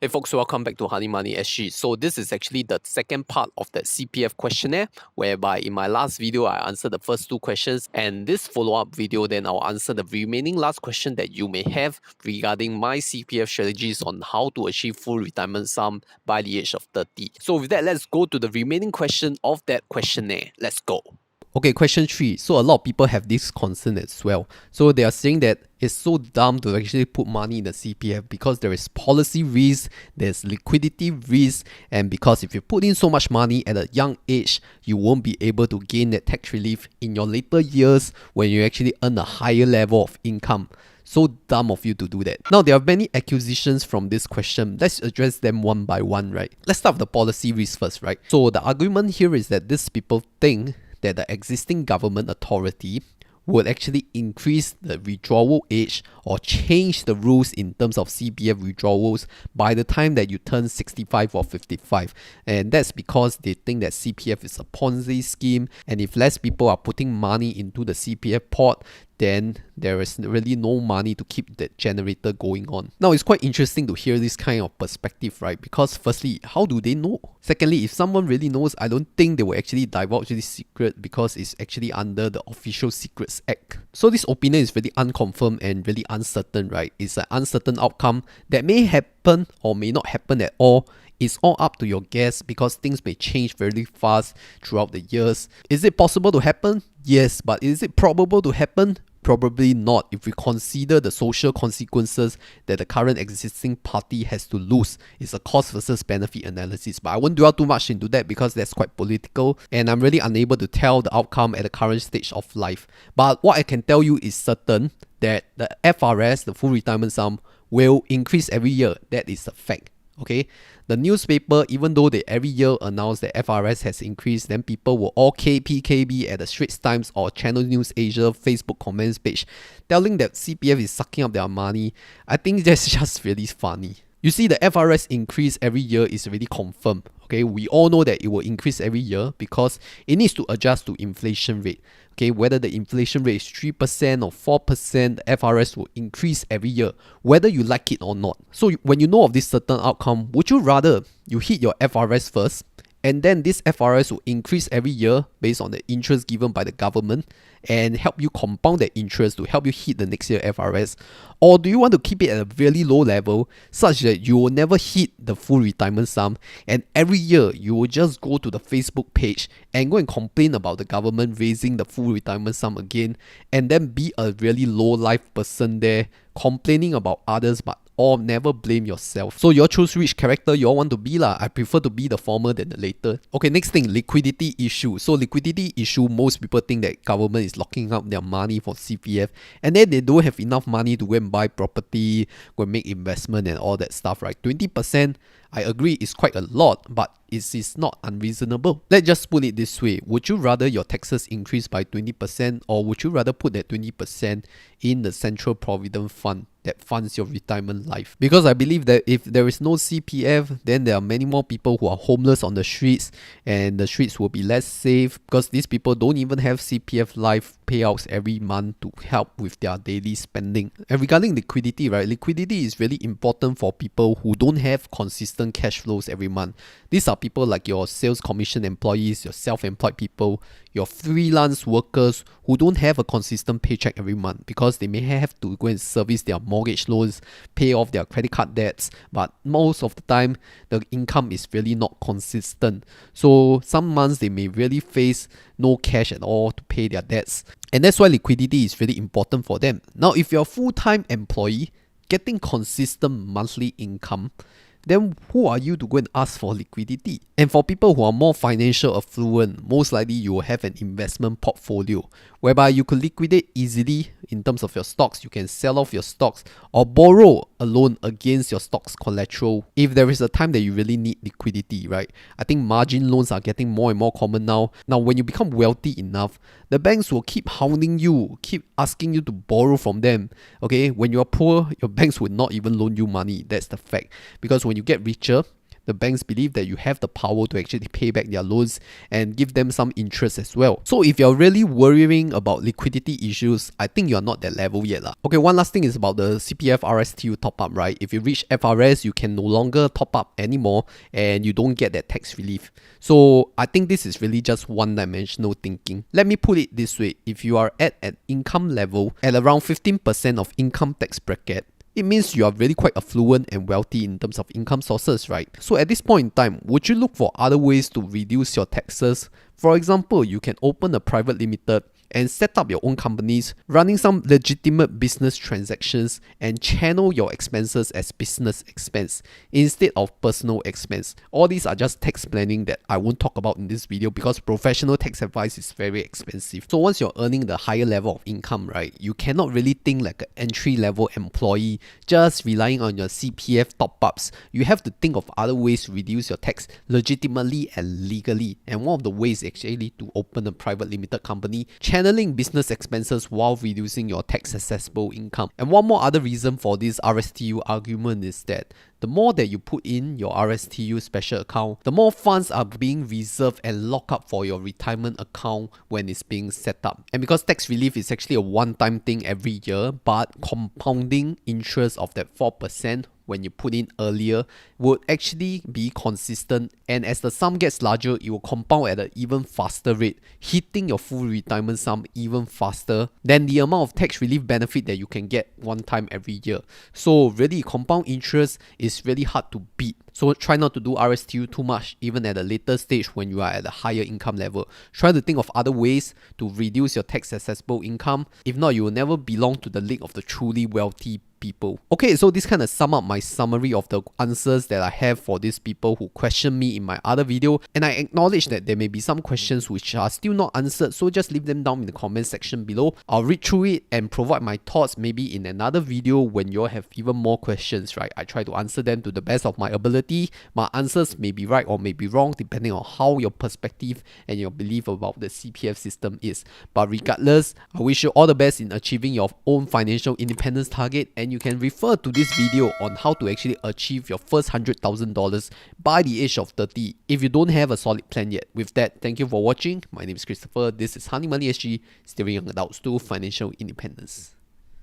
Hey folks, welcome back to Honey Money SG. So this is actually the second part of the CPF questionnaire, whereby in my last video I answered the first two questions, and this follow-up video then I'll answer the remaining last question that you may have regarding my CPF strategies on how to achieve full retirement sum by the age of 30. So with that, let's go to the remaining question of that questionnaire. Let's go. Okay, question 3. So a lot of people have this concern as well. So they are saying that it's so dumb to actually put money in the CPF because there is policy risk, there's liquidity risk, and because if you put in so much money at a young age, you won't be able to gain that tax relief in your later years when you actually earn a higher level of income. So dumb of you to do that. Now, there are many accusations from this question. Let's address them one by one, right? Let's start with the policy risk first, right? So the argument here is that these people think that the existing government authority would actually increase the withdrawal age or change the rules in terms of CPF withdrawals by the time that you turn 65 or 55. And that's because they think that CPF is a Ponzi scheme, and if less people are putting money into the CPF pot, then there is really no money to keep that generator going on. Now, it's quite interesting to hear this kind of perspective, right? Because firstly, how do they know? Secondly, if someone really knows, I don't think they will actually divulge this secret because it's actually under the Official Secrets Act. So this opinion is really unconfirmed and really uncertain, right? It's an uncertain outcome that may happen or may not happen at all. It's all up to your guess because things may change very fast throughout the years. Is it possible to happen? Yes, but is it probable to happen? Probably not if we consider the social consequences that the current existing party has to lose. It's a cost versus benefit analysis, but I won't dwell too much into that because that's quite political and I'm really unable to tell the outcome at the current stage of life. But what I can tell you is certain that the FRS, the full retirement sum, will increase every year. That is a fact. Okay, the newspaper, even though they every year announce that FRS has increased, then people will all KPKB at the Straits Times or Channel News Asia Facebook comments page telling that CPF is sucking up their money. I think that's just really funny. You see, the FRS increase every year is already confirmed. Okay, we all know that it will increase every year because it needs to adjust to inflation rate. Okay, whether the inflation rate is 3% or 4%, the FRS will increase every year, whether you like it or not. So when you know of this certain outcome, would you rather you hit your FRS first, and then this FRS will increase every year based on the interest given by the government and help you compound that interest to help you hit the next year FRS? Or do you want to keep it at a really low level such that you will never hit the full retirement sum, and every year you will just go to the Facebook page and go and complain about the government raising the full retirement sum again, and then be a really low life person there complaining about others but or never blame yourself? So you all choose which character you all want to be lah. I prefer to be the former than the later. Okay, next thing, liquidity issue. So liquidity issue, most people think that government is locking up their money for CPF and then they don't have enough money to go and buy property, go and make investment and all that stuff, right? 20%, I agree, is quite a lot, but it is not unreasonable. Let's just put it this way. Would you rather your taxes increase by 20%, or would you rather put that 20% in the Central Provident Fund that funds your retirement life? Because I believe that if there is no CPF, then there are many more people who are homeless on the streets, and the streets will be less safe because these people don't even have CPF life payouts every month to help with their daily spending. And regarding liquidity, right, liquidity is really important for people who don't have consistent cash flows every month. These are people like your sales commission employees, your self-employed people, your freelance workers who don't have a consistent paycheck every month because they may have to go and service their mortgage loans, pay off their credit card debts, but most of the time the income is really not consistent. So some months they may really face no cash at all to pay their debts, and that's why liquidity is really important for them. Now, if you're a full-time employee getting consistent monthly income, then who are you to go and ask for liquidity? And for people who are more financial affluent, most likely you will have an investment portfolio whereby you could liquidate easily in terms of your stocks. You can sell off your stocks or borrow a loan against your stocks collateral if there is a time that you really need liquidity, right? I think margin loans are getting more and more common now. Now, when you become wealthy enough, the banks will keep hounding you, keep asking you to borrow from them. Okay, when you're poor, your banks will not even loan you money. That's the fact. Because when you get richer, the banks believe that you have the power to actually pay back their loans and give them some interest as well. So if you're really worrying about liquidity issues, I think you're not that level yet lah. Okay, one last thing is about the CPF RSTU top up, right? If you reach FRS, you can no longer top up anymore and you don't get that tax relief. So I think this is really just one-dimensional thinking. Let me put it this way. If you are at an income level at around 15% of income tax bracket, it means you are really quite affluent and wealthy in terms of income sources, right? So at this point in time, would you look for other ways to reduce your taxes? For example, you can open a private limited and set up your own companies, running some legitimate business transactions and channel your expenses as business expense instead of personal expense. All these are just tax planning that I won't talk about in this video because professional tax advice is very expensive. So once you're earning the higher level of income, right, you cannot really think like an entry-level employee just relying on your CPF top-ups. You have to think of other ways to reduce your tax legitimately and legally. And one of the ways actually to open a private limited company, channeling business expenses while reducing your tax accessible income. And one more other reason for this RSTU argument is that the more that you put in your RSTU special account, the more funds are being reserved and locked up for your retirement account when it's being set up. And because tax relief is actually a one-time thing every year, but compounding interest of that 4% when you put in earlier would actually be consistent, and as the sum gets larger, it will compound at an even faster rate, hitting your full retirement sum even faster than the amount of tax relief benefit that you can get one time every year. So really, compound interest is really hard to beat. So try not to do RSTU too much even at a later stage when you are at a higher income level. Try to think of other ways to reduce your tax accessible income. If not, you will never belong to the league of the truly wealthy people. Okay, so this kind of sum up my summary of the answers that I have for these people who question me in my other video, and I acknowledge that there may be some questions which are still not answered, so just leave them down in the comment section below. I'll read through it and provide my thoughts maybe in another video when you all have even more questions, right? I try to answer them to the best of my ability. My answers may be right or may be wrong depending on how your perspective and your belief about the CPF system is. But regardless, I wish you all the best in achieving your own financial independence target, and you can refer to this video on how to actually achieve your first $100,000 by the age of 30 if you don't have a solid plan yet. With that, thank you for watching. My name is Christopher. This is Honey Money SG, steering young adults to financial independence.